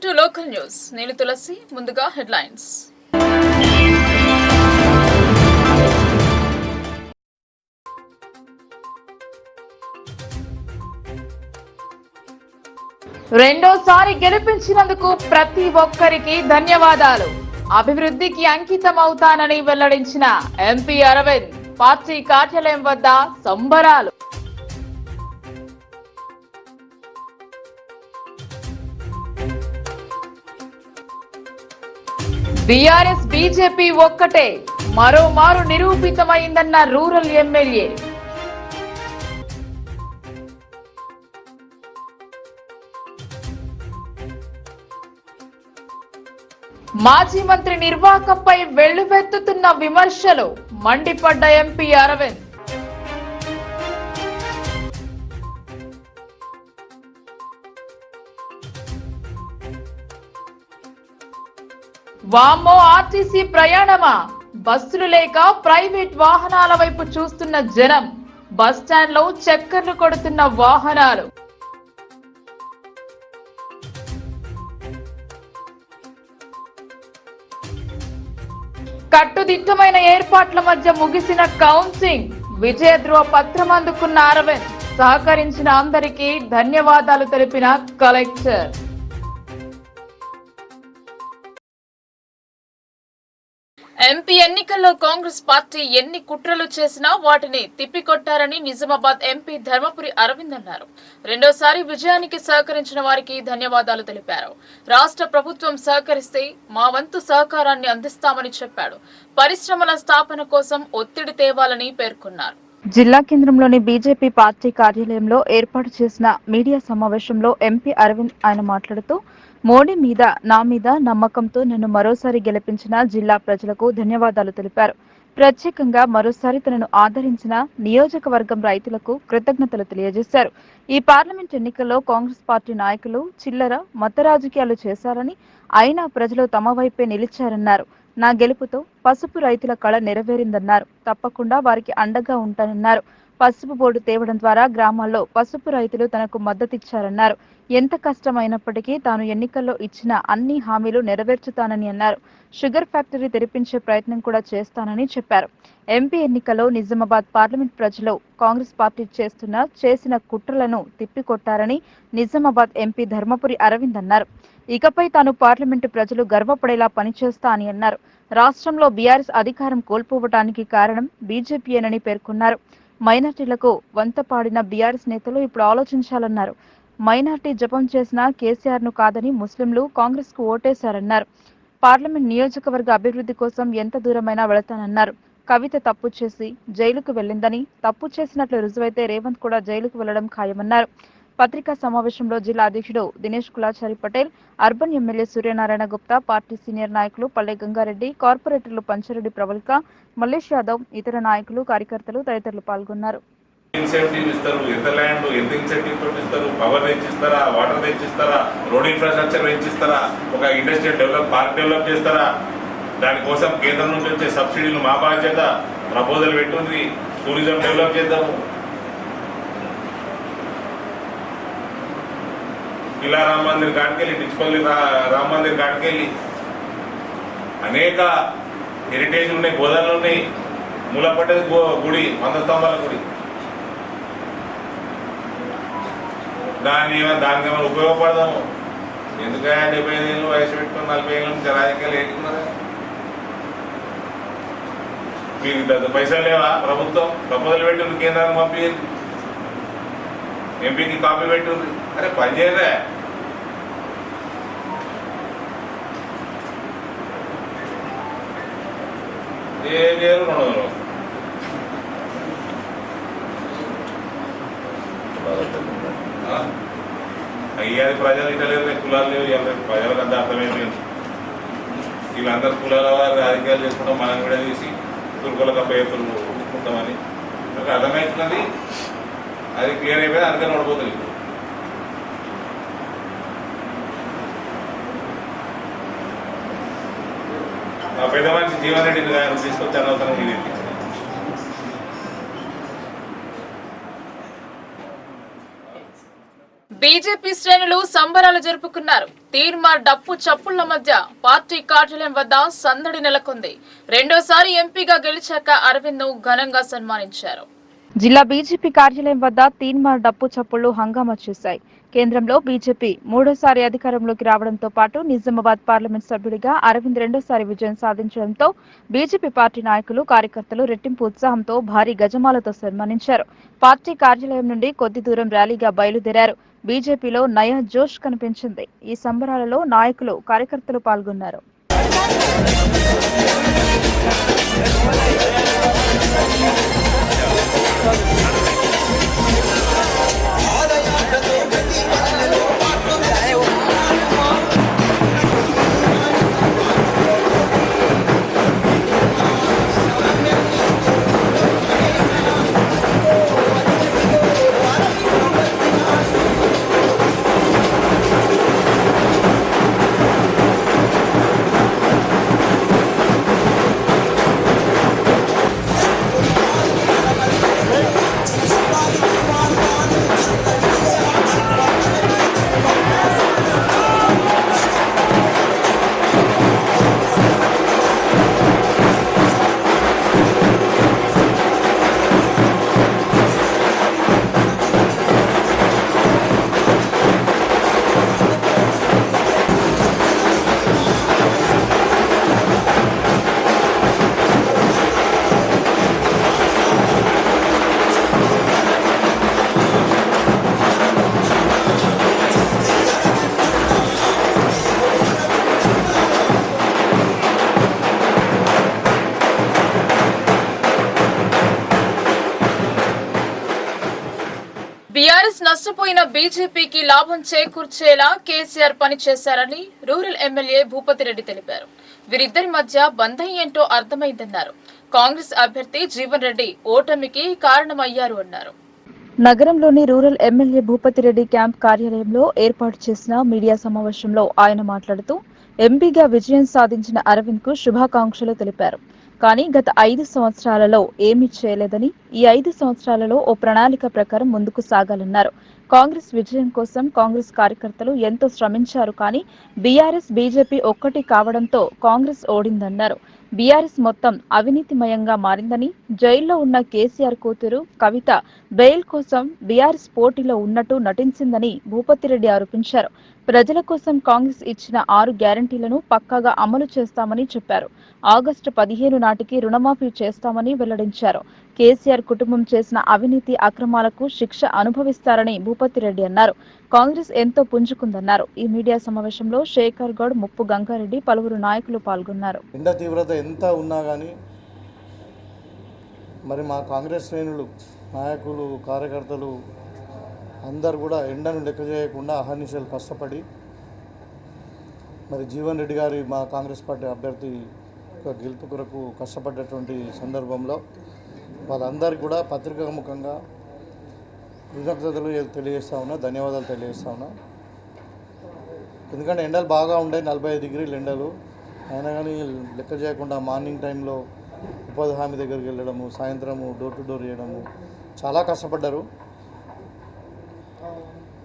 To local news. నేను తులసి. ముందుగా headlines. రెండోసారి గెలిపించినందుకు ప్రతి ఒక్కరికి ధన్యవాదాలు. అభివృద్ధికి అంకితం అవుతానని వెల్లడించిన ఎంపీ అరవింద్. పార్టీ కార్యాలయం వద్ద సంబరాలు. బీఆర్ఎస్ బీజేపీ ఒక్కటే, మరోమారు నిరూపితమైందన్న రూరల్ ఎమ్మెల్యే. మాజీ మంత్రి నిర్వాకంపై వెల్లువెత్తుతున్న విమర్శలు. మండిపడ్డ ఎంపీ అరవింద్. వామ్మో, ఆర్టీసీ ప్రయాణమా? బస్సులు లేక ప్రైవేట్ వాహనాల వైపు చూస్తున్న జనం. బస్టాండ్ లో చక్కర్లు కొడుతున్న వాహనాలు. కట్టుదిట్టమైన ఏర్పాట్ల మధ్య ముగిసిన కౌన్సింగ్. విజయ ధ్రువ పత్రం అందుకున్న అరవింద్. సహకరించిన అందరికీ ధన్యవాదాలు తెలిపిన కలెక్టర్. ఎంపీ ఎన్నికల్లో కాంగ్రెస్ పార్టీ ఎన్ని కుట్రలు చేసినా వాటిని తిప్పికొట్టారని నిజామాబాద్ ఎంపీ ధర్మపురి అరవింద్ అన్నారు. రెండోసారి విజయానికి సహకరించిన వారికి ధన్యవాదాలు తెలిపారు. రాష్ట్ర ప్రభుత్వం సహకరిస్తే మా వంతు సహకారాన్ని అందిస్తామని చెప్పాడు. పరిశ్రమల స్థాపన కోసం ఒత్తిడి తేవాలని పేర్కొన్నారు. జిల్లా కేంద్రంలోని బీజేపీ పార్టీ కార్యాలయంలో ఏర్పాటు చేసిన మీడియా సమావేశంలో ఎంపీ అరవింద్ ఆయన మాట్లాడుతూ, మోడీ మీద నా మీద నమ్మకంతో నన్ను మరోసారి గెలిపించిన జిల్లా ప్రజలకు ధన్యవాదాలు తెలిపారు. ప్రత్యేకంగా మరోసారి తనను ఆదరించిన నియోజకవర్గం రైతులకు కృతజ్ఞతలు తెలియజేశారు. ఈ పార్లమెంట్ ఎన్నికల్లో కాంగ్రెస్ పార్టీ నాయకులు చిల్లర మత రాజకీయాలు చేశారని, అయినా ప్రజలు తమ వైపే నిలిచారన్నారు. నా గెలుపుతో పసుపు రైతుల కళ నెరవేరిందన్నారు. తప్పకుండా వారికి అండగా ఉంటానన్నారు. పసుపు బోర్డు తేవడం ద్వారా గ్రామాల్లో పసుపు రైతులు తనకు మద్దతిచ్చారన్నారు. ఎంత కష్టమైనప్పటికీ తాను ఎన్నికల్లో ఇచ్చిన అన్ని హామీలు నెరవేర్చుతానని అన్నారు. షుగర్ ఫ్యాక్టరీ తెరిపించే ప్రయత్నం కూడా చేస్తానని చెప్పారు. ఎంపీ ఎన్నికల్లో నిజామాబాద్ పార్లమెంట్ ప్రజలు కాంగ్రెస్ పార్టీ చేసిన కుట్రలను తిప్పికొట్టారని నిజామాబాద్ ఎంపీ ధర్మపురి అరవింద్ అన్నారు. ఇకపై తాను పార్లమెంటు ప్రజలు గర్వపడేలా పనిచేస్తా అని అన్నారు. రాష్ట్రంలో బీఆర్ఎస్ అధికారం కోల్పోవటానికి కారణం బీజేపీయేనని పేర్కొన్నారు. మైనార్టీలకు వంతపాడిన బీఆర్ఎస్ నేతలు ఇప్పుడు ఆలోచించాలన్నారు. మైనార్టీ జపం చేసిన కేసీఆర్ ను కాదని ముస్లింలు కాంగ్రెస్ కు ఓటేశారన్నారు. పార్లమెంట్ నియోజకవర్గ అభివృద్ధి కోసం ఎంత దూరమైనా వెళతానన్నారు. కవిత తప్పు చేసి జైలుకు వెళ్లిందని, తప్పు చేసినట్లు రుజువైతే రేవంత్ కూడా జైలుకు వెళ్లడం ఖాయమన్నారు. పత్రికా సమావేశంలో జిల్లా అధ్యక్షుడు Dinesh Kulachari Patel, urban MLA Suryanarayana Gupta, party senior నాయకులు పల్లె గంగారెడ్డి, కార్పొరేటర్లు పంచారెడ్డి ప్రవళిక, మల్లేష్ యాదవ్, ఇతర నాయకులు, కార్యకర్తలు తదితరులు పాల్గొన్నారు. ఇన్సెంటివ్ ఇస్తారు, ఎంత ల్యాండ్ ఎంత ఇన్సెంటివ్ తోటి ఇస్తారు, పవర్ తెచ్చిస్తారా, వాటర్ తెచ్చిస్తారా, రోడ్ ఇన్ఫ్రాస్ట్రక్చర్ పెంచిస్తారా, ఒక ఇండస్ట్రియల్ పార్క్ డెవలప్ చేస్తారా, దానికోసం కేంద్రం నుంచి వచ్చే సబ్సిడీలు మా బాధ్యత. ప్రపోజల్ పెట్టుంది, టూరిజం డెవలప్ చేద్దాము. ఇలా రామ్ మందిర్ కాడికెళ్ళి, డిచ్పల్లి రామ్ మందిర్ కాడికెళ్ళి అనేక హెరిటేజ్లు ఉన్నాయి, బోధనలు ఉన్నాయి. మూలపడ్డది గుడి, 100 స్తంభాల గుడి. దానికి ఏమైనా ఉపయోగపడదాము. ఎందుకంటే 75 ఏళ్ళు వయసు పెట్టుకుని 40 ఏళ్ళ నుంచి రాజకీయాలు ఏంటున్నారా? మీకు పైసలు లేవా? ప్రభుత్వం ప్రపోజల్ పెట్టింది, కేంద్రానికి పంపించింది, ఎంపీకి కాపీ పెట్టింది. అరే పని చేయరా? ఏం చేయరు. 200 అయ్యాది ప్రజలు ఇటలేరు, కులాలు లేవు. ప్రజలకు అంతా అర్థమైంది. వీళ్ళందరూ కులాల వారు రాజకీయాలు చేసుకుంటాం, మనం కూడా తీసి తుర్కులకు అప్పయ్యతులు ఒప్పుకుంటామని అర్థమవుతున్నది. అది క్లియర్ అయిపోయింది, అందుకని ఓడిపోతుంది. ఆ పెద్ద మనిషి జీవన్ రెడ్డి తీసుకొచ్చి అనవసరం ఇది. బీజేపీ శ్రేణులు సంబరాలు జరుపుకున్నారు. తీర్మార్ డప్పు చప్పుళ్ల మధ్య పార్టీ కార్యాలయం వద్ద సందడి నెలకొంది. రెండోసారి ఎంపీగా గెలిచాక అరవింద్ ను ఘనంగా సన్మానించారు. జిల్లా బీజేపీ కార్యాలయం వద్ద తీన్మార్ డప్పు చప్పుళ్లు హంగామా చేశాయి. కేంద్రంలో బీజేపీ మూడోసారి అధికారంలోకి రావడంతో పాటు నిజామాబాద్ పార్లమెంట్ సభ్యుడిగా అరవింద్ రెండోసారి విజయం సాధించడంతో బీజేపీ పార్టీ నాయకులు కార్యకర్తలు రెట్టింపు ఉత్సాహంతో భారీ గజమాలతో సన్మానించారు. పార్టీ కార్యాలయం నుండి కొద్ది దూరం ర్యాలీగా బయలుదేరారు. బీజేపీలో నయా జోష్ కనిపించింది. ఈ సంబరాలలో నాయకులు కార్యకర్తలు పాల్గొన్నారు. బీఆర్ఎస్ నష్టపోయిన బీజేపీకి లాభం చేకూర్చేలా కేసీఆర్ పనిచేశారని రూరల్ ఎమ్మెల్యే భూపతిరెడ్డి తెలిపారు. వీరిద్దరి మధ్య బంధం ఏంటో అర్థమైందన్నారు. కాంగ్రెస్ అభ్యర్థి జీవన్ రెడ్డి ఓటమికి కారణమయ్యారు అన్నారు. నగరంలోని రూరల్ ఎమ్మెల్యే భూపతిరెడ్డి క్యాంప్ కార్యాలయంలో ఏర్పాటు చేసిన మీడియా సమావేశంలో ఆయన మాట్లాడుతూ ఎంపీగా విజయం సాధించిన అరవింద్ కు శుభాకాంక్షలు తెలిపారు. కానీ గత 5 సంవత్సరాలలో ఏమీ చేయలేదని, ఈ 5 సంవత్సరాలలో ఓ ప్రణాళిక ప్రకారం ముందుకు సాగాలన్నారు. కాంగ్రెస్ విజయం కోసం కాంగ్రెస్ కార్యకర్తలు ఎంతో శ్రమించారు. కానీ బీఆర్ఎస్ బీజేపీ ఒక్కటి కావడంతో కాంగ్రెస్ ఓడిందన్నారు. బీఆర్ఎస్ మొత్తం అవినీతిమయంగా మారిందని, జైల్లో ఉన్న కేసీఆర్ కూతురు కవిత బెయిల్ కోసం బీఆర్ఎస్ పోటీలో ఉన్నట్టు నటించిందని భూపతిరెడ్డి ఆరోపించారు. ప్రజల కోసం కాంగ్రెస్ ఇచ్చిన 6 గ్యారంటీలను పక్కాగా అమలు చేస్తామని చెప్పారు. ఆగస్టు 15 నాటికి రుణమాఫీ చేస్తామని వెల్లడించారు. కేసీఆర్ కుటుంబం చేసిన అవినీతి అక్రమాలకు శిక్ష అనుభవిస్తారని భూపతిరెడ్డి అన్నారు. కాంగ్రెస్ ఎంతో పుంజుకుందన్నారు. ఈ మీడియా సమావేశంలో శేఖర్ గౌడ్, ముప్పు గంగారెడ్డి, పలువురు నాయకులు పాల్గొన్నారు. ఎండ తీవ్రత ఎంత ఉన్నా కానీ మరి మా కాంగ్రెస్ శ్రేణులు, నాయకులు, కార్యకర్తలు అందరు కూడా ఎండను లెక్క చేయకుండా అహర్నిశలు కష్టపడి మరి జీవన్ రెడ్డి గారి మా కాంగ్రెస్ పార్టీ అభ్యర్థి గెలుపు కొరకు కష్టపడ్డటువంటి సందర్భంలో వాళ్ళందరికీ కూడా పత్రికాముఖంగా కృతజ్ఞతలు తెలియజేస్తా ఉన్నా, ధన్యవాదాలు తెలియజేస్తా ఉన్నా. ఎందుకంటే ఎండలు బాగా ఉండే 45 డిగ్రీలు ఎండలు అయినా కానీ లెక్క చేయకుండా మార్నింగ్ టైంలో ఉపాధి హామీ దగ్గరికి వెళ్ళడము, సాయంత్రము డోర్ టు డోర్ చేయడము చాలా కష్టపడ్డారు.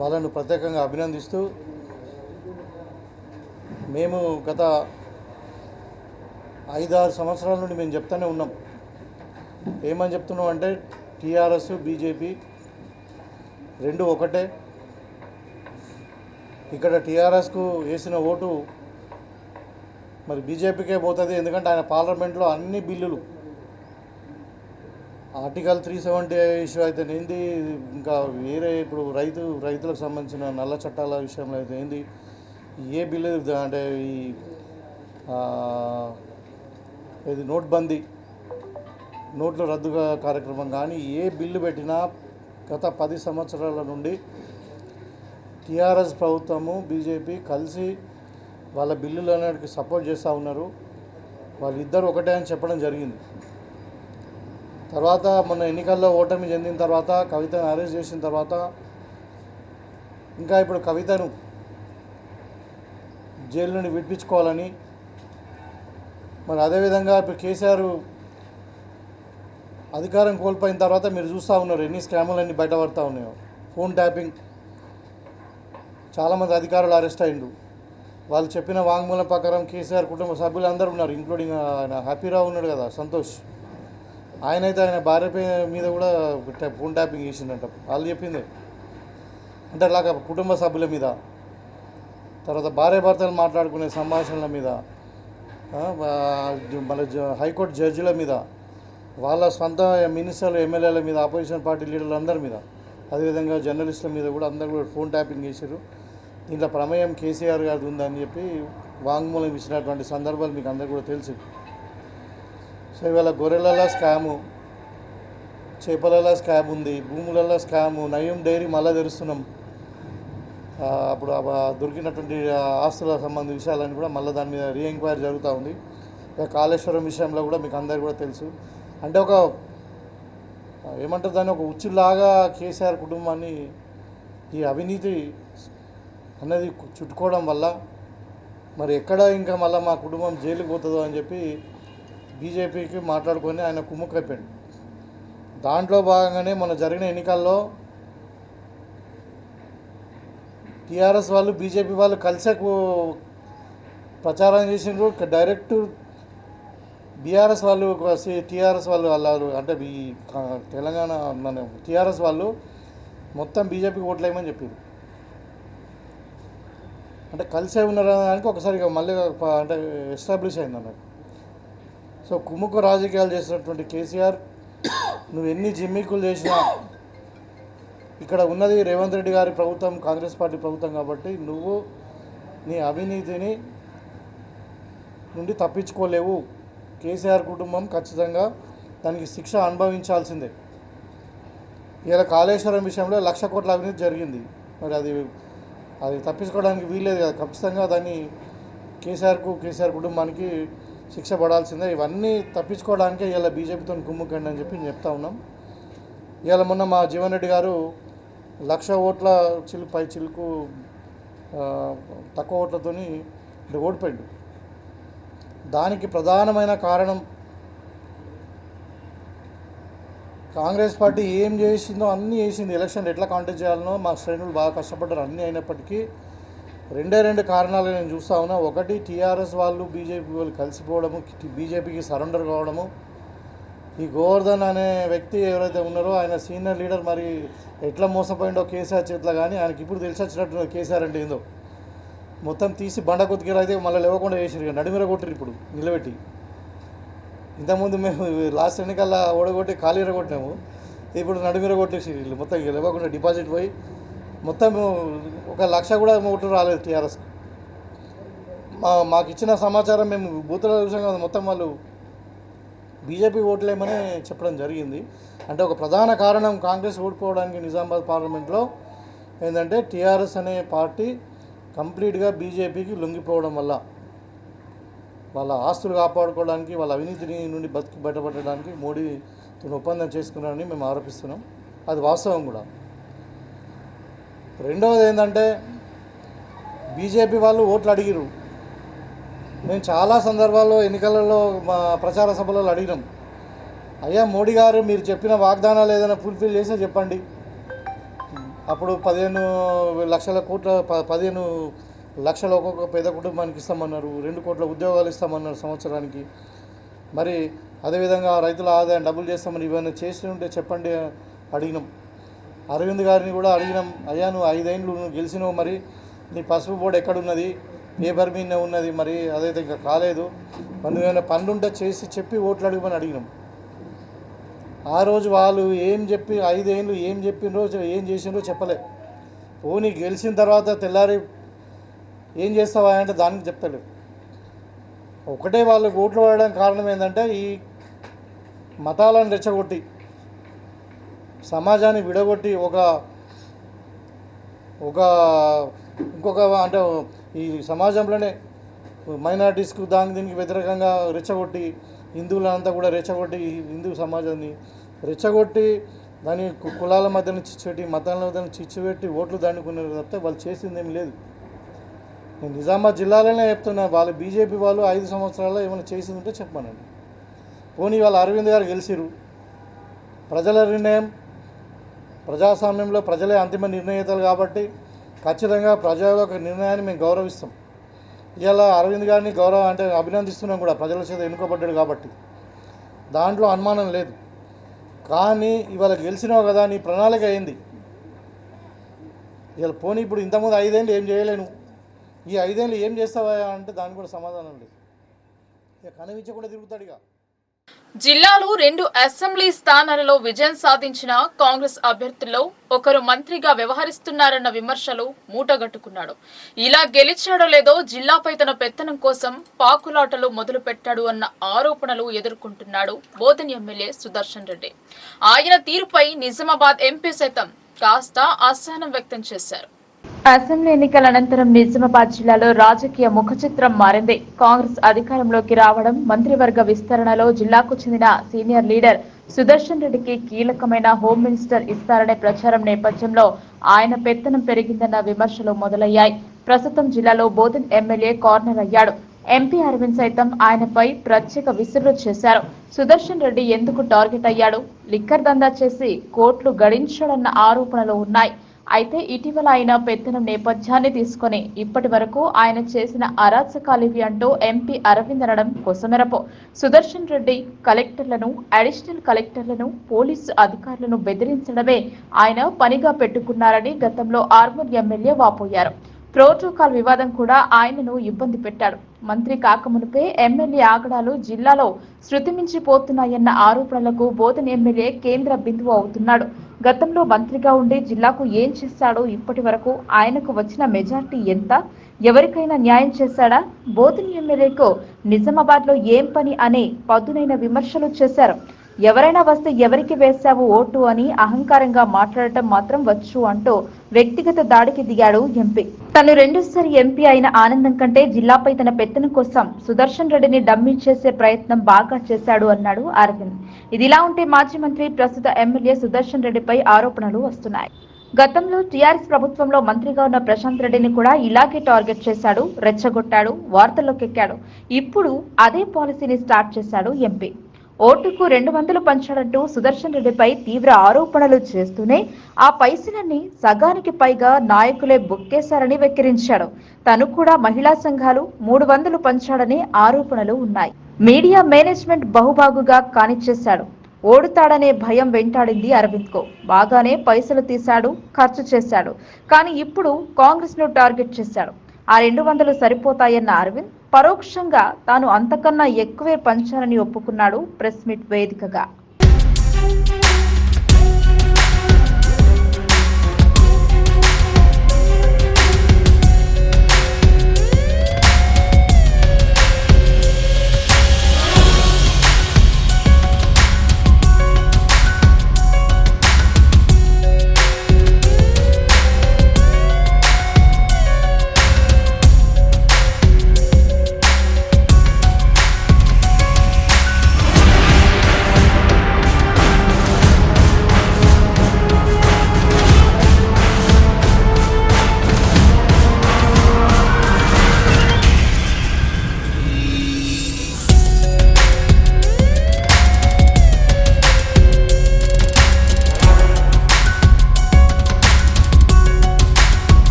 వాళ్ళను ప్రత్యేకంగా అభినందిస్తూ మేము గత 5-6 సంవత్సరాల నుండి మేము చెప్తూనే ఉన్నాం. ఏమని చెప్తున్నాం అంటే టీఆర్ఎస్ బీజేపీ రెండు ఒకటే. ఇక్కడ టీఆర్ఎస్కు వేసిన ఓటు మరి బీజేపీకే పోతుంది. ఎందుకంటే ఆయన పార్లమెంట్లో అన్ని బిల్లులు ఆర్టికల్ 370 ఇష్యూ అయితే ఏంది, ఇంకా వేరే ఇప్పుడు రైతులకు సంబంధించిన నల్ల చట్టాల విషయంలో అయితే ఏంది, ఏ బిల్లు అంటే ఇది నోట్బందీ, నోట్ల రద్దు కార్యక్రమం కానీ ఏ బిల్లు పెట్టినా గత 10 సంవత్సరాల నుండి టీఆర్ఎస్ ప్రభుత్వము బీజేపీ కలిసి వాళ్ళ బిల్లులన్నిటికీ సపోర్ట్ చేస్తూ ఉన్నారు. వాళ్ళిద్దరు ఒకటే అని చెప్పడం జరిగింది. తర్వాత మొన్న ఎన్నికల్లో ఓటమి చెందిన తర్వాత కవితను అరెస్ట్ చేసిన తర్వాత ఇంకా ఇప్పుడు కవితను జైలు నుండి విడిపించుకోవాలని, మరి అదేవిధంగా ఇప్పుడు కేసీఆర్ అధికారం కోల్పోయిన తర్వాత మీరు చూస్తూ ఉన్నారు ఎన్ని స్కాములన్నీ బయటపడతా ఉన్నాయో. ఫోన్ ట్యాపింగ్ చాలామంది అధికారులు అరెస్ట్ అయ్యిండ్రు. వాళ్ళు చెప్పిన వాంగ్మూలం ప్రకారం కేసీఆర్ కుటుంబ సభ్యులు అందరూ ఉన్నారు, ఇంక్లూడింగ్ ఆయన హ్యాపీరావు ఉన్నాడు కదా, సంతోష్. ఆయన అయితే ఆయన భార్య మీద కూడా ఫోన్ ట్యాపింగ్ చేసిందంట, వాళ్ళు చెప్పింది. అంటే అలాగ కుటుంబ సభ్యుల మీద, తర్వాత భార్య భర్తలు మాట్లాడుకునే సంభాషణల మీద, మన హైకోర్టు జడ్జిల మీద, వాళ్ళ సొంత మినిస్టర్లు ఎమ్మెల్యేల మీద, ఆపోజిషన్ పార్టీ లీడర్లు అందరి మీద, అదేవిధంగా జర్నలిస్టుల మీద కూడా అందరూ కూడా ఫోన్ ట్యాపింగ్ చేశారు. దీంట్లో ప్రమేయం కేసీఆర్ గారిది ఉందని చెప్పి వాంగ్మూలం ఇచ్చినటువంటి సందర్భాలు మీకు అందరికీ కూడా తెలుసు. సో ఇవాళ గొర్రెలలో స్కాము, చేపలలో స్కామ్ ఉంది, భూములలో స్కాము, నయం డైరీ మళ్ళీ తెరుస్తున్నాం. అప్పుడు దొరికినటువంటి ఆస్తులకు సంబంధించిన విషయాలని కూడా మళ్ళీ దాని మీద రీఎంక్వైరీ జరుగుతూ ఉంది. కాళేశ్వరం విషయంలో కూడా మీకు అందరికీ కూడా తెలుసు. అంటే ఒక ఏమంటారు దాన్ని, ఒక ఉచ్చులాగా కేసీఆర్ కుటుంబాన్ని ఈ అవినీతి అన్నది చుట్టుకోవడం వల్ల మరి ఎక్కడ ఇంకా మళ్ళీ మా కుటుంబం జైలుకి పోతుందో అని చెప్పి బీజేపీకి మాట్లాడుకొని ఆయన కుమ్ముకైపోయాడు. దాంట్లో భాగంగానే మన జరిగిన ఎన్నికల్లో టీఆర్ఎస్ వాళ్ళు బీజేపీ వాళ్ళు కలిసే ప్రచారం చేసిండ్రు. డైరెక్ట్ బీఆర్ఎస్ వాళ్ళు టీఆర్ఎస్ వాళ్ళు వాళ్ళు అంటే ఈ తెలంగాణ మన టీఆర్ఎస్ వాళ్ళు మొత్తం బీజేపీకి ఓట్లేయమని చెప్పారు. అంటే కలిసే ఉన్నారనడానికి ఒకసారి మళ్ళీ అంటే ఎస్టాబ్లిష్ అయింది అన్నట్టు. సో కుమ్ముకు రాజకీయాలు చేసినటువంటి కేసీఆర్, నువ్వు ఎన్ని జిమ్మికులు చేసినా ఇక్కడ ఉన్నది రేవంత్ రెడ్డి గారి ప్రభుత్వం, కాంగ్రెస్ పార్టీ ప్రభుత్వం కాబట్టి నువ్వు నీ అవినీతిని నుండి తప్పించుకోలేవు. కేసీఆర్ కుటుంబం ఖచ్చితంగా దానికి శిక్ష అనుభవించాల్సిందే. ఇలా కాళేశ్వరం విషయంలో 1,00,000 కోట్ల అవినీతి జరిగింది. మరి అది తప్పించుకోవడానికి వీల్లేదు కదా, ఖచ్చితంగా దాన్ని కేసీఆర్ కుటుంబానికి శిక్ష పడాల్సిందే. ఇవన్నీ తప్పించుకోవడానికే ఇలా బీజేపీతో కుమ్ముకండి అని చెప్పి నేను చెప్తా ఉన్నాం. ఇవాళ మొన్న మా జీవన్ రెడ్డి గారు 1,00,000 ఓట్ల చిలుకు తక్కువ ఓట్లతోని ఓడిపోయాడు. దానికి ప్రధానమైన కారణం కాంగ్రెస్ పార్టీ ఏం చేసిందో అన్నీ చేసింది. ఎలక్షన్ ఎట్లా కాంటెస్ట్ చేయాలనో మా శ్రేణులు బాగా కష్టపడ్డారు. అన్నీ అయినప్పటికీ రెండు కారణాలు నేను చూస్తూ ఉన్నా. ఒకటి, టీఆర్ఎస్ వాళ్ళు బీజేపీ వాళ్ళు కలిసిపోవడము, బీజేపీకి సరెండర్ కావడము. ఈ గోవర్ధన్ అనే వ్యక్తి ఎవరైతే ఉన్నారో ఆయన సీనియర్ లీడర్, మరి ఎట్లా మోసపోయిండో కేసీఆర్ చేతిలో. కానీ ఆయనకి ఇప్పుడు తెలిసి వచ్చినట్టు కేసీఆర్ అంటే ఏందో మొత్తం తీసి బండ కొద్దిగా అయితే మళ్ళీ లేవకుండా వేసారు, నడిమిర కొట్టారు ఇప్పుడు నిలబెట్టి. ఇంతకుముందు మేము లాస్ట్ ఎన్నికల్లో ఓడగొట్టి ఖాళీర కొట్టినాము, ఇప్పుడు నడిమిర కొట్టేసి వీళ్ళు మొత్తం లేవకుండా డిపాజిట్ పోయి మొత్తం 1,00,000 కూడా ఓట్లు రాలేదు టీఆర్ఎస్కి. మాకు ఇచ్చిన సమాచారం మేము బూతుల విషయం కాదు, మొత్తం వాళ్ళు బీజేపీ ఓట్లేమని చెప్పడం జరిగింది. అంటే ఒక ప్రధాన కారణం కాంగ్రెస్ ఓడిపోవడానికి నిజామాబాద్ పార్లమెంట్లో ఏంటంటే టీఆర్ఎస్ అనే పార్టీ కంప్లీట్గా బీజేపీకి లొంగిపోవడం వల్ల, వాళ్ళ ఆస్తులు కాపాడుకోవడానికి, వాళ్ళ అవినీతిని నుండి బయటపడడానికి మోడీతో ఒప్పందం చేసుకున్నారని మేము ఆరోపిస్తున్నాం. అది వాస్తవం కూడా. రెండవది ఏంటంటే బీజేపీ వాళ్ళు ఓట్లు అడిగిరు. మేము చాలా సందర్భాల్లో ఎన్నికలలో మా ప్రచార సభలలో అడిగినాం, అయ్యా మోడీ గారు మీరు చెప్పిన వాగ్దానాలు ఏదైనా ఫుల్ఫిల్ చేస్తే చెప్పండి. అప్పుడు 15 లక్షల ఒక్కొక్క పేద కుటుంబానికి ఇస్తామన్నారు, 2 కోట్ల ఉద్యోగాలు ఇస్తామన్నారు సంవత్సరానికి. మరి అదేవిధంగా రైతుల ఆదాయం డబుల్ చేస్తామని ఇవన్నీ చేసి ఉంటే చెప్పండి అడిగినాం. అరవింద్ గారిని కూడా అడిగినాం, అయ్యా నువ్వు 5 ఏళ్ళు నువ్వు గెలిచినావు, మరి నీ పసుపు బోర్డు ఎక్కడున్నది, పేపర్ మీదనే ఉన్నది, మరి అదైతే ఇంకా కాలేదు, మరి నువ్వేమైనా పనులుంటే చేసి చెప్పి ఓట్లు అడిగమని అడిగినాం. ఆ రోజు వాళ్ళు ఏం చెప్పి 5 ఏళ్ళు ఏం చెప్పినరో ఏం చేసినరో చెప్పలే. పోనీ గెలిచిన తర్వాత తెల్లారి ఏం చేస్తావా అంటే దానికి చెప్తాడు. ఒకటే వాళ్ళు ఓట్లు పడడానికి కారణం ఏంటంటే ఈ మతాలను రెచ్చగొట్టి, సమాజాన్ని విడగొట్టి, ఇంకొక అంటే ఈ సమాజంలోనే మైనారిటీస్కు దీనికి వ్యతిరేకంగా రెచ్చగొట్టి, హిందువులంతా కూడా రెచ్చగొట్టి, హిందూ సమాజాన్ని రెచ్చగొట్టి, దాని కులాల మధ్యన చిచ్చుపెట్టి, మతాల మధ్యన చిచ్చుపెట్టి ఓట్లు దండుకున్నారు తప్పితే వాళ్ళు చేసింది ఏం లేదు. నేను నిజామాబాద్ జిల్లాలోనే చెప్తున్నా, వాళ్ళు బీజేపీ వాళ్ళు 5 సంవత్సరాల్లో ఏమైనా చేసింది ఉంటే చెప్పానండి. పోనీ వాళ్ళు అరవింద్ గారు గెలిచిరు, ప్రజల నిర్ణయం, ప్రజాస్వామ్యంలో ప్రజలే అంతిమ నిర్ణేతలు కాబట్టి ఖచ్చితంగా ప్రజల యొక్క నిర్ణయాన్ని మేము గౌరవిస్తాం. ఇలా అరవింద్ గారిని అభినందిస్తున్నాం కూడా, ప్రజల చేత ఎన్నుకోబడ్డాడు కాబట్టి దాంట్లో అనుమానం లేదు. కానీ ఇవాళ గెలిచినావు కదా, నీ ప్రణాళిక ఏంది? ఇవాళ పోనీ ఇప్పుడు ఇంతకుముందు 5 ఏళ్ళు ఏం చేయలేను, ఈ 5 ఏళ్ళు ఏం చేస్తావా అంటే దానికి కూడా సమాధానం లేదు. ఇక కనిపించకుండా తిరుగుతాడు. ఇక జిల్లాలో 2 అసెంబ్లీ స్థానాలలో విజయం సాధించిన కాంగ్రెస్ అభ్యర్థుల్లో ఒకరు మంత్రిగా వ్యవహరిస్తున్నారన్న విమర్శలు మూటగట్టుకున్నాడు. ఇలా గెలిచాడో లేదో జిల్లాపై తన పెత్తనం కోసం పాకులాటలు మొదలు పెట్టాడు అన్న ఆరోపణలు ఎదుర్కొంటున్నాడు బోధన్ ఎమ్మెల్యే సుదర్శన్ రెడ్డి. ఆయన తీరుపై నిజామాబాద్ ఎంపీ సైతం కాస్త అసహనం వ్యక్తం చేశారు. అసెంబ్లీ ఎన్నికల అనంతరం నిజామాబాద్ జిల్లాలో రాజకీయ ముఖచిత్రం మారింది. కాంగ్రెస్ అధికారంలోకి రావడం, మంత్రివర్గ విస్తరణలో జిల్లాకు చెందిన సీనియర్ లీడర్ సుదర్శన్ రెడ్డికి కీలకమైన హోం మినిస్టర్ ఇస్తారనే ప్రచారం నేపథ్యంలో ఆయన పెత్తనం పెరిగిందన్న విమర్శలు మొదలయ్యాయి. ప్రస్తుతం జిల్లాలో బోధన్ ఎమ్మెల్యే కార్నర్ అయ్యాడు. ఎంపీ అరవింద్ సైతం ఆయనపై ప్రత్యేక విసురులు చేశారు. సుదర్శన్ రెడ్డి ఎందుకు టార్గెట్ అయ్యాడు? లిక్కర్ దందా చేసి కోట్లు గడించాడన్న ఆరోపణలు ఉన్నాయి. అయితే ఇటీవల ఆయన పెత్తనం నేపథ్యాన్ని తీసుకుని ఇప్పటి వరకు ఆయన చేసిన అరాచకాలివి అంటూ ఎంపీ అరవింద్ అనడం కొసమెరపు. సుదర్శన్ రెడ్డి కలెక్టర్లను, అడిషనల్ కలెక్టర్లను, పోలీసు అధికారులను బెదిరించడమే ఆయన పనిగా పెట్టుకున్నారని గతంలో ఆర్మూర్ ఎమ్మెల్యే వాపోయారు. ప్రోటోకాల్ వివాదం కూడా ఆయనను ఇబ్బంది పెట్టాడు. మంత్రి కాకమునిపే ఎమ్మెల్యే ఆగడాలు జిల్లాలో శృతిమించిపోతున్నాయన్న ఆరోపణలకు బోధన్ ఎమ్మెల్యే కేంద్ర బిందువు అవుతున్నాడు. గతంలో మంత్రిగా ఉండి జిల్లాకు ఏం చేశాడో, ఇప్పటి వరకు ఆయనకు వచ్చిన మెజార్టీ ఎంత, ఎవరికైనా న్యాయం చేశాడా, బోధన్ ఎమ్మెల్యేకు నిజామాబాద్ లో ఏం పని అనే పదునైన విమర్శలు చేశారు. ఎవరైనా వస్తే ఎవరికి వేశావు ఓటు అని అహంకారంగా మాట్లాడటం మాత్రం వచ్చు అంటూ వ్యక్తిగత దాడికి దిగాడు ఎంపీ. తను 2సారి ఎంపీ అయిన ఆనందం కంటే జిల్లాపై తన పెత్తనం కోసం సుదర్శన్ రెడ్డిని డమ్మీ చేసే ప్రయత్నం బాగా చేశాడు అన్నాడు అరవింద్. ఇదిలా ఉంటే మాజీ మంత్రి, ప్రస్తుత ఎమ్మెల్యే సుదర్శన్ రెడ్డిపై ఆరోపణలు వస్తున్నాయి. గతంలో టీఆర్ఎస్ ప్రభుత్వంలో మంత్రిగా ఉన్న ప్రశాంత్ రెడ్డిని కూడా ఇలాగే టార్గెట్ చేశాడు, రెచ్చగొట్టాడు, వార్తల్లోకెక్కాడు. ఇప్పుడు అదే పాలసీని స్టార్ట్ చేశాడు ఎంపీ. ఓటుకు 200 పంచాడంటూ సుదర్శన్ రెడ్డిపై తీవ్ర ఆరోపణలు చేస్తూనే ఆ పైసలన్నీ సగానికి పైగా నాయకులే బుక్కేశారని వెక్కిరించాడు. తను కూడా మహిళా సంఘాలు 300 పంచాడనే ఆరోపణలు ఉన్నాయి. Media management బహుబాగుగా కానిచ్చేశాడు. ఓడుతాడనే భయం వెంటాడింది అరవింద్ కు. బాగానే పైసలు తీశాడు, ఖర్చు చేశాడు. కానీ ఇప్పుడు కాంగ్రెస్ ను టార్గెట్ చేశాడు. ఆ 200 సరిపోతాయన్న అరవింద్ పరోక్షంగా తాను అంతకన్నా ఎక్కువే పంచాలని ఒప్పుకున్నాడు ప్రెస్ మీట్ వేదికగా.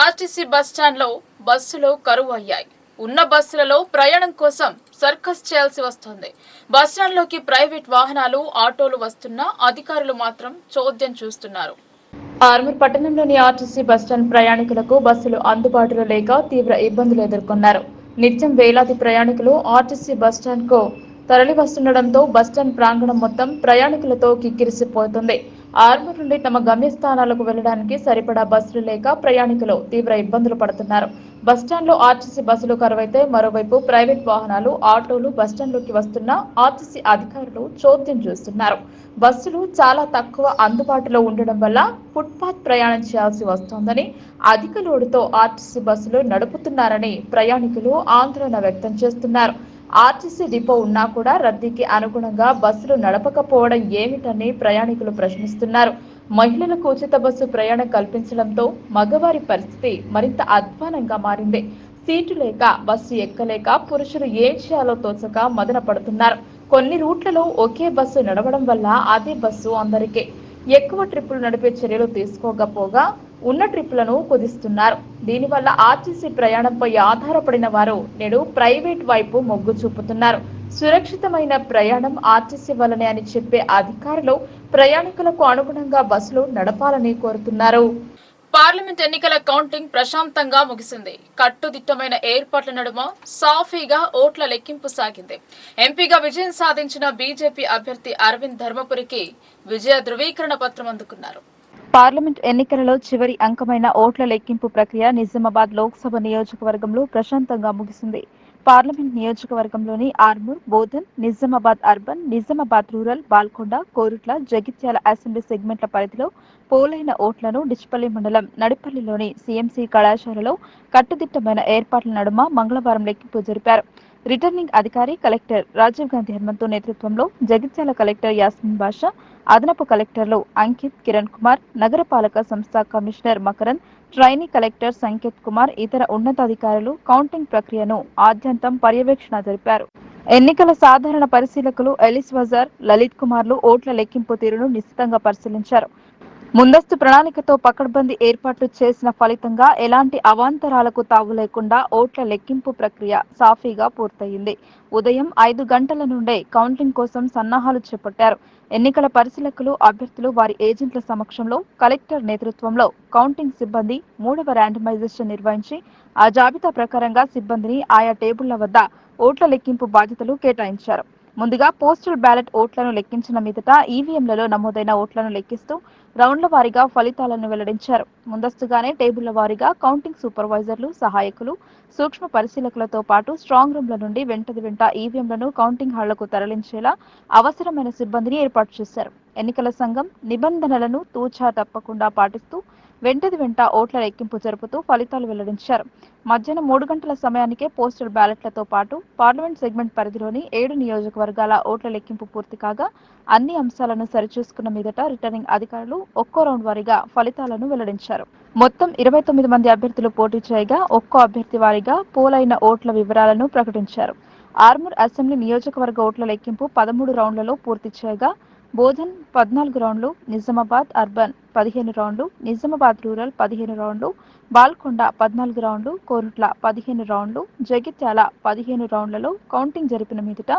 ఆర్టీసీ బస్టాండ్లో బస్సులు కరువు అయ్యాయి. ఉన్న బస్సులలో ప్రయాణం కోసం సర్కస్ చేయాల్సి వస్తుంది. బస్టాండ్లోకి ప్రైవేట్ వాహనాలు, ఆటోలు వస్తున్నా అధికారులు మాత్రం చోద్యం చూస్తున్నారు. ఆర్మూర్ పట్టణంలోని ఆర్టీసీ బస్టాండ్ ప్రయాణికులకు బస్సులు అందుబాటులో లేక తీవ్ర ఇబ్బందులు ఎదుర్కొన్నారు. నిత్యం వేలాది ప్రయాణికులు ఆర్టీసీ బస్టాండ్ కు తరలి వస్తుండటంతో బస్టాండ్ ప్రాంగణం మొత్తం ప్రయాణికులతో కిక్కిరిసిపోతుంది. ఆర్మూర్ నుండి తమ గమ్యస్థానాలకు వెళ్లడానికి సరిపడా బస్సులు లేక ప్రయాణికులు తీవ్ర ఇబ్బందులు పడుతున్నారు. బస్టాండ్లో ఆర్టీసీ బస్సులు కరువైతే మరోవైపు ప్రైవేట్ వాహనాలు, ఆటోలు బస్టాండ్లోకి వస్తున్న ఆర్టీసీ అధికారులు చోద్యం చూస్తున్నారు. బస్సులు చాలా తక్కువ అందుబాటులో ఉండడం వల్ల ఫుట్పాత్ ప్రయాణం చేయాల్సి వస్తోందని, అధిక లోడుతో ఆర్టీసీ బస్సులు నడుపుతున్నారని ప్రయాణికులు ఆందోళన వ్యక్తం చేస్తున్నారు. ఆర్టీసీ డిపో ఉన్నా కూడా రద్దీకి అనుగుణంగా బస్సులు నడపకపోవడం ఏమిటని ప్రయాణికులు ప్రశ్నిస్తున్నారు. మహిళలకు ఉచిత బస్సు ప్రయాణం కల్పించడంతో మగవారి పరిస్థితి మరింత అధ్వానంగా మారింది. సీటు లేక బస్సు ఎక్కలేక పురుషులు ఏం చేయాలో తోచక మదన పడుతున్నారు. కొన్ని రూట్లలో ఒకే బస్సు నడవడం వల్ల అదే బస్సు అందరికీ ఎక్కువ ట్రిప్పులు నడిపే చర్యలు తీసుకోకపోగా ఉన్న ట్రిప్పులను కుదిస్తున్నారు. దీనివల్ల ఆర్టీసీ ప్రయాణంపై ఆధారపడిన వారు నేడు ప్రైవేట్ వైపు మొగ్గు చూపుతున్నారు. సురక్షితమైన ప్రయాణం ఆర్టీసీ వల్లనే అని చెప్పే అధికారులు ప్రయాణికులకు అనుగుణంగా బస్సులు నడపాలని కోరుతున్నారు. పార్లమెంట్ ఎన్నికల కౌంటింగ్ ప్రశాంతంగా ముగిసింది. కట్టుదిట్టమైన ఏర్పాట్ల నడుమ సాఫీగా ఓట్ల లెక్కింపు సాగింది. ఎంపీగా విజయం సాధించిన బీజేపీ అభ్యర్థి అరవింద్ ధర్మపురికి విజయ ధృవీకరణ పత్రం అందుకున్నారు. పార్లమెంట్ ఎన్నికలలో చివరి అంకమైన ఓట్ల లెక్కింపు ప్రక్రియ నిజామాబాద్ లోక్సభ నియోజకవర్గంలో ప్రశాంతంగా ముగిసింది. పార్లమెంట్ నియోజకవర్గంలోని Armoor, Bodhan, Nizamabad urban, Nizamabad rural, Balkonda, Korutla, Jagtial assembly సెగ్మెంట్ల పరిధిలో పోలైన ఓట్లను డిచ్పల్లి మండలం నడిపల్లిలోని సీఎంసీ కళాశాలలో కట్టుదిట్టమైన ఏర్పాట్ల నడుమ మంగళవారం లెక్కింపు జరిపారు. రిటర్నింగ్ అధికారి కలెక్టర్ రాజీవ్ గాంధీ హనుమంతు నేతృత్వంలో జగిత్యాల కలెక్టర్ యాస్మిన్ బాషా, అదనపు కలెక్టర్లు అంకిత్, కిరణ్ కుమార్, నగరపాలక సంస్థ commissioner Makarand, trainee collector Sanket Kumar, ఇతర ఉన్నతాధికారులు కౌంటింగ్ ప్రక్రియను ఆద్యంతం పర్యవేక్షణ జరిపారు. ఎన్నికల సాధారణ పరిశీలకులు ఎలిస్ వజార్, లలిత్ కుమార్లు ఓట్ల లెక్కింపు తీరును నిశితంగా పరిశీలించారు. ముందస్తు ప్రణాళికతో పకడ్బందీ ఏర్పాట్లు చేసిన ఫలితంగా ఎలాంటి అవాంతరాలకు తావు లేకుండా ఓట్ల లెక్కింపు ప్రక్రియ సాఫీగా పూర్తయింది. ఉదయం 5 గంటల నుండే కౌంటింగ్ కోసం సన్నాహాలు చేపట్టారు. ఎన్నికల పరిశీలకులు, అభ్యర్థులు వారి ఏజెంట్ల సమక్షంలో కలెక్టర్ నేతృత్వంలో కౌంటింగ్ సిబ్బంది 3వ ర్యాండమైజేషన్ నిర్వహించి ఆ జాబితా ప్రకారంగా సిబ్బందిని ఆయా టేబుళ్ల వద్ద ఓట్ల లెక్కింపు బాధ్యతలు కేటాయించారు. ముందుగా పోస్టల్ బ్యాలెట్ ఓట్లను లెక్కించిన మీదట ఈవీఎంలలో నమోదైన ఓట్లను లెక్కిస్తూ రౌండ్ల వారీగా ఫలితాలను వెల్లడించారు. ముందస్తుగానే టేబుళ్ల వారీగా కౌంటింగ్ సూపర్వైజర్లు, సహాయకులు, సూక్ష్మ పరిశీలకులతో పాటు స్ట్రాంగ్ రూమ్ల నుండి వెంట ఈవీఎంలను కౌంటింగ్ హాళ్లకు తరలించేలా అవసరమైన సిబ్బందిని ఏర్పాటు చేశారు. ఎన్నికల సంఘం నిబంధనలను తూచా తప్పకుండా పాటిస్తూ వెంట ఓట్ల లెక్కింపు జరుపుతూ ఫలితాలు వెల్లడించారు. మధ్యాహ్నం 3 గంటల సమయానికే పోస్టల్ బ్యాలెట్లతో పాటు పార్లమెంట్ సెగ్మెంట్ పరిధిలోని 7 నియోజకవర్గాల ఓట్ల లెక్కింపు పూర్తి కాగా అన్ని అంశాలను సరిచూసుకున్న మీదట రిటర్నింగ్ అధికారులు ఒక్కో రౌండ్ వారీగా ఫలితాలను వెల్లడించారు. మొత్తం 29 మంది అభ్యర్థులు పోటీ చేయగా ఒక్కో అభ్యర్థి వారీగా పోలైన ఓట్ల వివరాలను ప్రకటించారు. ఆర్మూర్ అసెంబ్లీ నియోజకవర్గ ఓట్ల లెక్కింపు 13 రౌండ్లలో పూర్తి చేయగా బోధన్ 14 రౌండ్లు, నిజామాబాద్ అర్బన్ 15 రౌండ్లు, నిజామాబాద్ రూరల్ 15 రౌండ్లు, బాల్కొండ 14 రౌండ్లు, కోరుట్ల 15 రౌండ్లు, జగిత్యాల 15 రౌండ్లలో కౌంటింగ్ జరిపిన మీదట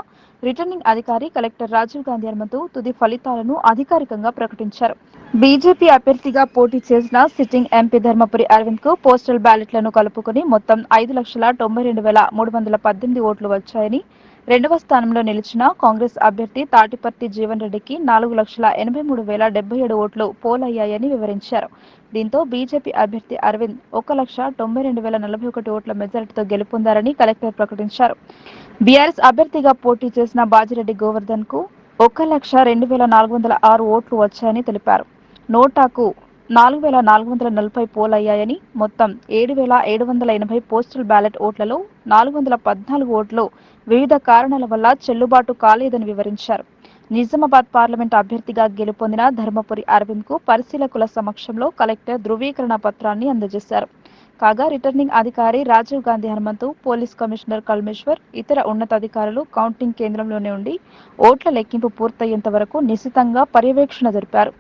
రిటర్నింగ్ అధికారి కలెక్టర్ రాజీవ్ గాంధీ హనుమంతు తుది ఫలితాలను అధికారికంగా ప్రకటించారు. బీజేపీ అభ్యర్థిగా పోటీ చేసిన సిట్టింగ్ ఎంపీ ధర్మపురి అరవింద్ కు పోస్టల్ బ్యాలెట్లను కలుపుకుని మొత్తం 5,92,318 ఓట్లు వచ్చాయని, రెండవ స్థానంలో నిలిచిన కాంగ్రెస్ అభ్యర్థి తాటిపర్తి జీవన్ రెడ్డికి 4,83,077 ఓట్లు పోలయ్యాయని వివరించారు. దీంతో బీజేపీ అభ్యర్థి అరవింద్ 1,92,041 ఓట్ల మెజారిటీతో గెలుపొందారని కలెక్టర్ ప్రకటించారు. బీఆర్ఎస్ అభ్యర్థిగా పోటీ చేసిన బాజిరెడ్డి గోవర్ధన్ కు 1,02,406 ఓట్లు వచ్చాయని తెలిపారు. నోటాకు 4,440 పోలయ్యాయని, మొత్తం 7,780 పోస్టల్ బ్యాలెట్ ఓట్లలో 414 ఓట్లు వివిధ కారణాల వల్ల చెల్లుబాటు కాలేదని వివరించారు. నిజామాబాద్ పార్లమెంట్ అభ్యర్థిగా గెలుపొందిన ధర్మపురి అరవింద్ కు పరిశీలకుల సమక్షంలో కలెక్టర్ ధృవీకరణ పత్రాన్ని అందజేశారు. కాగా రిటర్నింగ్ అధికారి రాజీవ్ గాంధీ హనుమంతు, పోలీస్ కమిషనర్ కల్మేశ్వర్, ఇతర ఉన్నతాధికారులు కౌంటింగ్ కేంద్రంలోనే ఉండి ఓట్ల లెక్కింపు పూర్తయ్యేంత వరకు నిశితంగా పర్యవేక్షణ జరిపారు.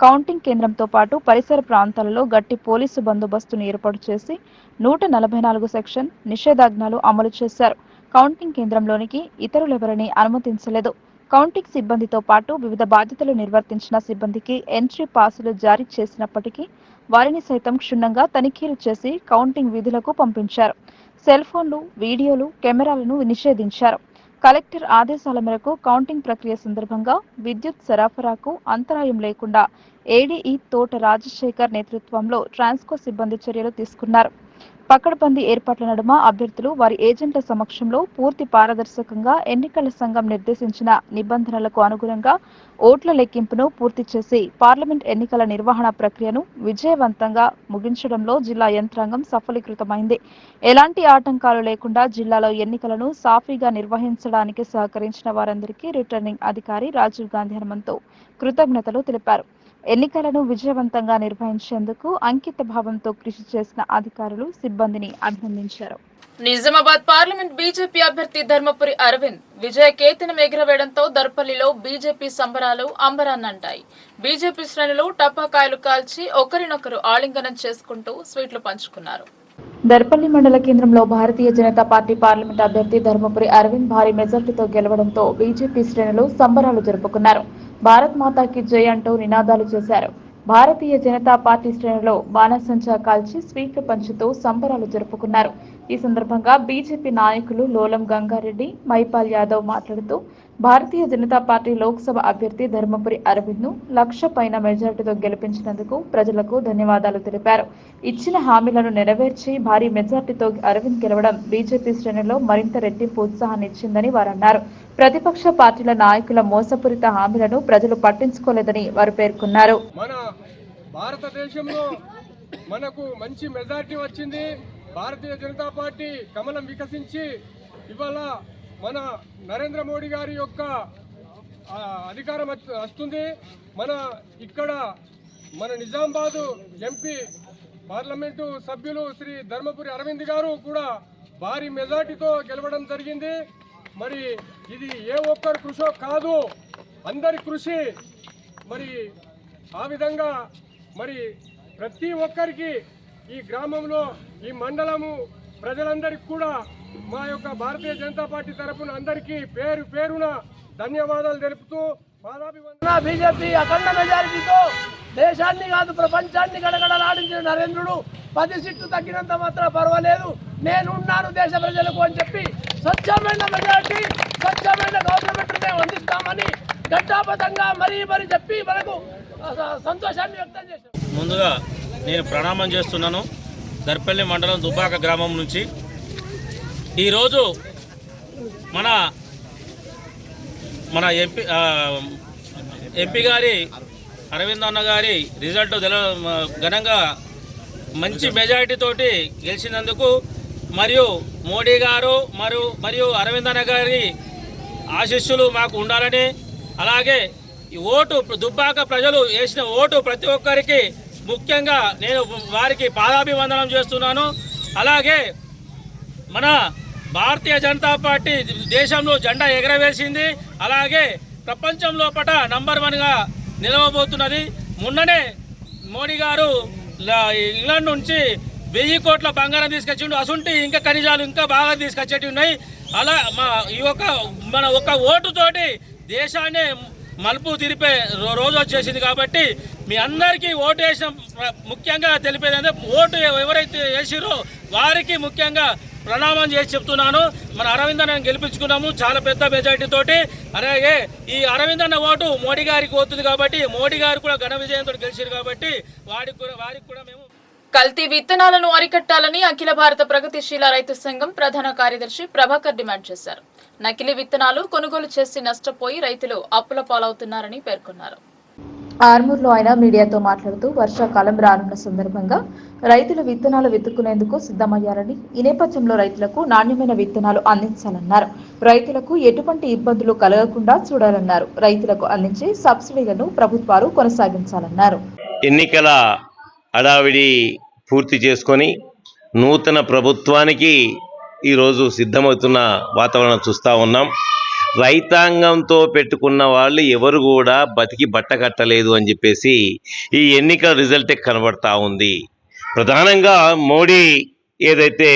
కౌంటింగ్ కేంద్రంతో పాటు పరిసర ప్రాంతాలలో గట్టి పోలీసు బందోబస్తును ఏర్పాటు చేసి 144 సెక్షన్ నిషేధాజ్ఞలు అమలు చేశారు. కౌంటింగ్ కేంద్రంలోనికి ఇతరులెవరిని అనుమతించలేదు. కౌంటింగ్ సిబ్బందితో పాటు వివిధ బాధ్యతలు నిర్వర్తించిన సిబ్బందికి ఎంట్రీ పాసులు జారీ చేసినప్పటికీ వారిని సైతం క్షుణ్ణంగా తనిఖీలు చేసి కౌంటింగ్ విధులకు పంపించారు. సెల్ ఫోన్లు, వీడియోలు, కెమెరాలను నిషేధించారు. కలెక్టర్ ఆదేశాల మేరకు కౌంటింగ్ ప్రక్రియ సందర్భంగా విద్యుత్ సరఫరాకు అంతరాయం లేకుండా ఏడీఈ తోట రాజశేఖర్ నేతృత్వంలో ట్రాన్స్కో సిబ్బంది చర్యలు తీసుకున్నారు. పకడ్బందీ ఏర్పాట్ల నడుమ అభ్యర్థులు వారి ఏజెంట్ల సమక్షంలో పూర్తి పారదర్శకంగా ఎన్నికల సంఘం నిర్దేశించిన నిబంధనలకు అనుగుణంగా ఓట్ల లెక్కింపును పూర్తి చేసి పార్లమెంట్ ఎన్నికల నిర్వహణ ప్రక్రియను విజయవంతంగా ముగించడంలో జిల్లా యంత్రాంగం సఫలీకృతమైంది. ఎలాంటి ఆటంకాలు లేకుండా జిల్లాలో ఎన్నికలను సాఫీగా నిర్వహించడానికి సహకరించిన వారందరికీ రిటర్నింగ్ అధికారి రాజీవ్ గాంధీ హనుమంతు కృతజ్ఞతలు తెలిపారు. ఎన్నికలను విజయవంతంగా నిర్వహించేందుకు అంకిత భావంతో కృషి చేసిన అధికారులు, సిబ్బందిని అభినందించారు. నిజామాబాద్ పార్లమెంట్ బీజేపీ అభ్యర్థి ధర్మపురి అరవింద్ విజయ కేతనం ఎగురవేయడంతో దర్పల్లిలో బీజేపీ సంబరాలు అంబరాన్నంటాయి. బీజేపీ శ్రేణులు టపాకాయలు కాల్చి ఒకరినొకరు ఆలింగనం చేసుకుంటూ స్వీట్లు పంచుకున్నారు. దర్పల్లి మండల కేంద్రంలో భారతీయ జనతా పార్టీ పార్లమెంట్ అభ్యర్థి ధర్మపురి అరవింద్ భారీ మెజార్టీతో గెలవడంతో బీజేపీ శ్రేణులు సంబరాలు జరుపుకున్నారు. భారత్ మాతాకి జై అంటూ నినాదాలు చేశారు. భారతీయ జనతా పార్టీ శ్రేణులు బాణసంచా కాల్చి స్వీట్లు పంచుతూ సంబరాలు జరుపుకున్నారు. ఈ సందర్భంగా బీజేపీ నాయకులు లోలం గంగారెడ్డి, మైపాల్ యాదవ్ మాట్లాడుతూ భారతీయ జనతా పార్టీ లోక్సభ అభ్యర్థి ధర్మపురి అరవింద్ ను 1,00,000 పైన మెజార్టీతో గెలిపించినందుకు ప్రజలకు ధన్యవాదాలు తెలిపారు. ఇచ్చిన హామీలను నెరవేర్చి భారీ మెజార్టీతో అరవింద్ గెలవడం బీజేపీ శ్రేణుల్లో మరింత రెట్టింపు ఉత్సాహాన్ని ఇచ్చిందని వారన్నారు. ప్రతిపక్ష పార్టీల నాయకుల మోసపూరిత హామీలను ప్రజలు పట్టించుకోలేదని వారు పేర్కొన్నారు. మన భారతదేశంలో మనకు మంచి మెజారిటీ వచ్చింది. భారతీయ జనతా పార్టీ కమలం వికసించి ఇవాళ మన నరేంద్ర మోడీ గారి యొక్క అధికారం వస్తుంది. ఇక్కడ మన నిజామాబాదు ఎంపీ పార్లమెంటు సభ్యులు శ్రీ ధర్మపురి అరవింద్ గారు కూడా భారీ మెజార్టీతో గెలవడం జరిగింది. మరి ఇది ఏ ఒక్కరి కృషో కాదు, అందరి కృషి. మరి ఆ విధంగా మరి ప్రతి ఒక్కరికి ఈ గ్రామంలో ఈ మండలము ప్రజలందరికీ కూడా మా యొక్క భారతీయ జనతా పార్టీ తరఫున అందరికీ పేరు పేరున ధన్యవాదాలు తెలుపుతూ బీజేపీ అఖండ మెజారిటీతో దేశాన్ని కాదు ప్రపంచాన్ని గడగడలాడించిన నరేంద్రుడు 10 సీట్లు తగ్గినంత మాత్రం పర్వాలేదు, నేనున్నాను దేశ ప్రజలకు అని చెప్పి స్వచ్ఛమైన మెజారిటీ, స్వచ్ఛమైన గవర్నమెంట్ మేము అందిస్తామని ఘంటాపథంగా మరీ చెప్పి మనకు సంతోషాన్ని వ్యక్తం చేశారు. ముందుగా నేను ప్రణామం చేస్తున్నాను. దర్పల్లి మండలం దుబ్బాక గ్రామం నుంచి ఈరోజు మన ఎంపీ గారి అరవింద్ అన్న గారి రిజల్ట్ ఘనంగా మంచి మెజారిటీ తోటి గెలిచినందుకు మరియు మోడీ గారు మరియు అరవింద్ అన్న గారి ఆశీస్సులు మాకు ఉండాలని, అలాగే ఈ ఓటు దుబ్బాక ప్రజలు వేసిన ఓటు ప్రతి ఒక్కరికి ముఖ్యంగా నేను వారికి పాదాభివందనం చేస్తున్నాను. అలాగే మన భారతీయ జనతా పార్టీ దేశంలో జెండా ఎగరవేసింది, అలాగే ప్రపంచంలో నంబర్ 1గా నిలవబోతున్నది. మొన్ననే మోడీ గారు ఇంగ్లాండ్ నుంచి 1000 కోట్ల బంగారం తీసుకొచ్చిండు. అసుంటి ఇంకా ఖనిజాలు ఇంకా బాగా తీసుకొచ్చేవి ఉన్నాయి. అలా మన ఒక ఓటుతోటి దేశాన్ని మలుపు తిరిపే రోజు వచ్చేసింది. కాబట్టి మీ అందరికీ ఓటు వేసిన ముఖ్యంగా తెలిపేది అంటే ఓటు ఎవరైతే వేసిరో వారికి ముఖ్యంగా ప్రణామం చేసి చెప్తున్నాను. మన అరవింద్ అన్న గెలిపించుకున్నాము చాలా పెద్ద మెజారిటీ తోటి. అలాగే ఈ అరవింద్ అన్న ఓటు మోడీ గారికి పోతుంది కాబట్టి మోడీ గారు కూడా ఘన విజయంతో గెలిచారు కాబట్టి వారికి కూడా మేము కల్తీ విత్తనాలను అరికట్టాలని అఖిల భారత ప్రగతిశీల రైతు సంఘం ప్రధాన కార్యదర్శి ప్రభాకర్ డిమాండ్ చేశారు. నకిలీ విత్తనాలు కొనుగోలు చేసి నష్టపోయి రైతులు అప్పుల పాలవుతున్నారని పేర్కొన్నారు. ఆర్మూర్లో ఆయన మీడియాతో మాట్లాడుతూ వర్షాకాలం రానున్న సందర్భంగా రైతులు విత్తనాలు విత్తుకునేందుకు సిద్ధమయ్యారని, ఈ నేపథ్యంలో రైతులకు నాణ్యమైన విత్తనాలు అందించాలన్నారు. రైతులకు ఎటువంటి ఇబ్బందులు కలగకుండా చూడాలన్నారు. రైతులకు అందించే సబ్సిడీలను ప్రభుత్వాలు కొనసాగించాలన్నారు. ఎన్నికల హడావిడి పూర్తి చేసుకొని నూతన ప్రభుత్వానికి ఈరోజు సిద్ధమవుతున్న వాతావరణం చూస్తూ ఉన్నాం. రైతాంగంతో పెట్టుకున్న వాళ్ళు ఎవరు కూడా బతికి బట్టకట్టలేదు అని చెప్పేసి ఈ ఎన్నికల రిజల్టే కనబడతా ఉంది. ప్రధానంగా మోడీ ఏదైతే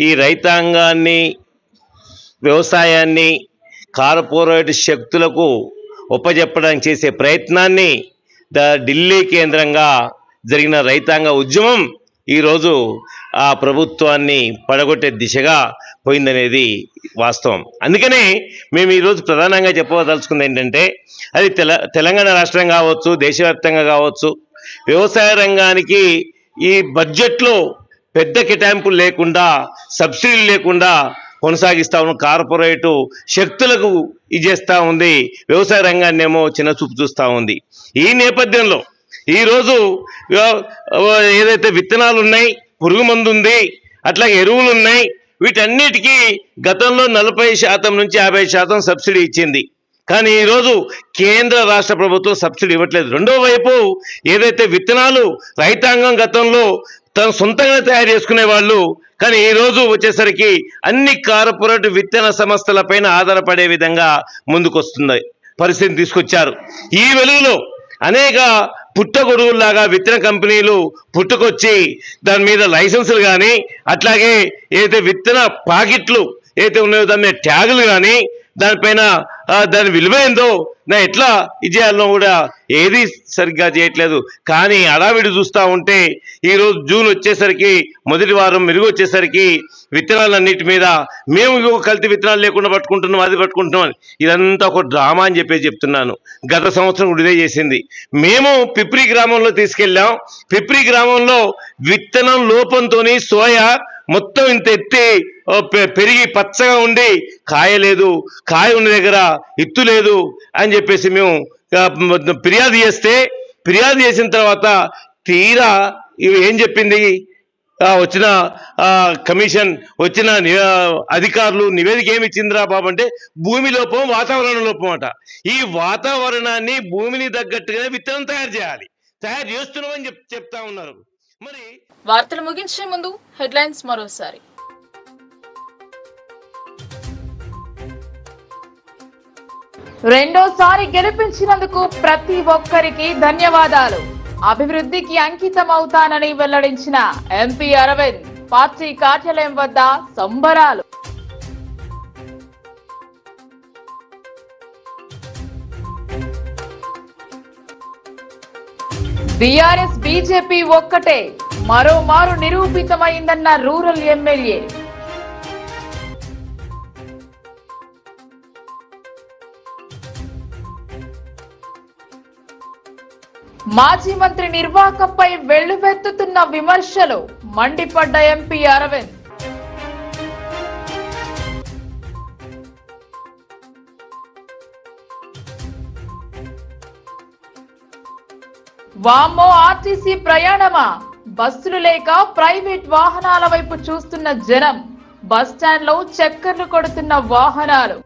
ఈ రైతాంగాన్ని, వ్యవసాయాన్ని కార్పొరేట్ శక్తులకు ఒప్పజెప్పడానికి చేసే ప్రయత్నాన్ని ఢిల్లీ కేంద్రంగా జరిగిన రైతాంగ ఉద్యమం ఈరోజు ఆ ప్రభుత్వాన్ని పడగొట్టే దిశగా పోయిందనేది వాస్తవం. అందుకనే మేము ఈరోజు ప్రధానంగా చెప్పదలుచుకుంది ఏంటంటే, అది తెలంగాణ రాష్ట్రం కావచ్చు, దేశవ్యాప్తంగా కావచ్చు, వ్యవసాయ రంగానికి ఈ బడ్జెట్లో పెద్ద కేటాయింపులు లేకుండా, సబ్సిడీలు లేకుండా కొనసాగిస్తూ ఉన్న కార్పొరేటు శక్తులకు ఇచ్చేస్తూ ఉంది, వ్యవసాయ రంగాన్ని ఏమో చిన్న చూపు చూస్తూ ఉంది. ఈ నేపథ్యంలో ఈరోజు ఏదైతే విత్తనాలు ఉన్నాయి, పురుగు మందు ఉంది, అట్లాగే ఎరువులు ఉన్నాయి, వీటన్నిటికీ గతంలో 40% నుంచి 50% సబ్సిడీ ఇచ్చింది. కానీ ఈరోజు కేంద్ర రాష్ట్ర ప్రభుత్వం సబ్సిడీ ఇవ్వట్లేదు. రెండో వైపు ఏదైతే విత్తనాలు రైతాంగం గతంలో తను సొంతంగా తయారు చేసుకునే వాళ్ళు కానీ ఈ రోజు వచ్చేసరికి అన్ని కార్పొరేట్ విత్తన సంస్థలపైన ఆధారపడే విధంగా ముందుకొస్తుంది పరిస్థితిని తీసుకొచ్చారు. ఈ వెలుగులో అనేక పుట్టగొడుగుల్లాగా విత్తన కంపెనీలు పుట్టుకొచ్చి దాని మీద లైసెన్సులు కానీ, అట్లాగే ఏదైతే విత్తన ప్యాకెట్లు ఏదైతే ఉన్నాయో దాని మీద ట్యాగులు కానీ, దానిపైన దాని విలువ ఏందో ఎట్లా ఇది చేయాలనో కూడా ఏది సరిగ్గా చేయట్లేదు. కానీ అడావిడి చూస్తూ ఉంటే ఈరోజు జూన్ వచ్చేసరికి మొదటి వారం మెరుగు వచ్చేసరికి విత్తనాలన్నిటి మీద మేము కల్తీ విత్తనాలు లేకుండా పట్టుకుంటున్నాం, అది పట్టుకుంటున్నాం, ఇదంతా ఒక డ్రామా అని చెప్తున్నాను. గత సంవత్సరం ఇదే చేసింది. మేము పిప్రి గ్రామంలో తీసుకెళ్ళాం. పిప్రి గ్రామంలో విత్తనం లోపంతో సోయా మొత్తం ఇంత ఎత్తి పెరిగి పచ్చగా ఉండి కాయ లేదు, కాయ ఉన్న దగ్గర ఇత్తు లేదు అని చెప్పేసి మేము ఫిర్యాదు చేసిన తర్వాత తీరా ఇవి ఏం చెప్పింది, వచ్చిన కమిషన్ వచ్చిన అధికారులు నివేదిక ఏమి ఇచ్చిందిరా బాబు అంటే భూమి లోపం, వాతావరణ లోపం అట. ఈ వాతావరణాన్ని భూమిని తగ్గట్టుగానే విత్తనం తయారు చేయాలి, తయారు చేస్తున్నామని చెప్తా ఉన్నారు. మరి వార్తలు ముగించే ముందు హెడ్లైన్స్ మరోసారి. రెండోసారి గెలిపించినందుకు ప్రతి ఒక్కరికి ధన్యవాదాలు. అభివృద్ధికి అంకితం అవుతానని వెల్లడించిన ఎంపీ అరవింద్. పార్టీ కార్యాలయం వద్ద సంబరాలు. బీఆర్ఎస్ బీజేపీ ఒక్కటే, మరోమారు నిరూపితమైందన్న రూరల్ ఎమ్మెల్యే. మాజీ మంత్రి నిర్వాకంపై వెల్లువెత్తుతున్న విమర్శలు, మండిపడ్డ ఎంపీ అరవింద్. వామ్మో ఆర్టీసీ ప్రయాణమా, బస్సులు లేక ప్రైవేట్ వాహనాల వైపు చూస్తున్న జనం, బస్టాండ్ లో చక్కర్లు కొడుతున్న వాహనాలు.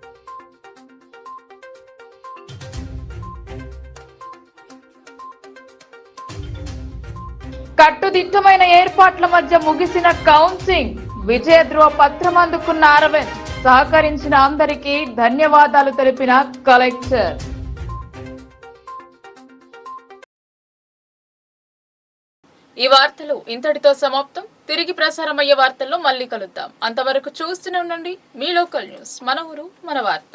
కట్టుదిట్టమైన ఏర్పాట్ల మధ్య ముగిసిన కౌన్సింగ్, విజయ ధ్రువ పత్రం అందుకున్న అరవింద్. సహకరించిన అందరికీ ధన్యవాదాలు తెలిపిన కలెక్టర్. ఈ వార్తలు ఇంతటితో సమాప్తం. తిరిగి ప్రసారమయ్యే వార్తల్లో మళ్ళీ కలుద్దాం. అంతవరకు చూస్తూనే ఉండండి మీ లోకల్ న్యూస్. మన ఊరు మన వార్త.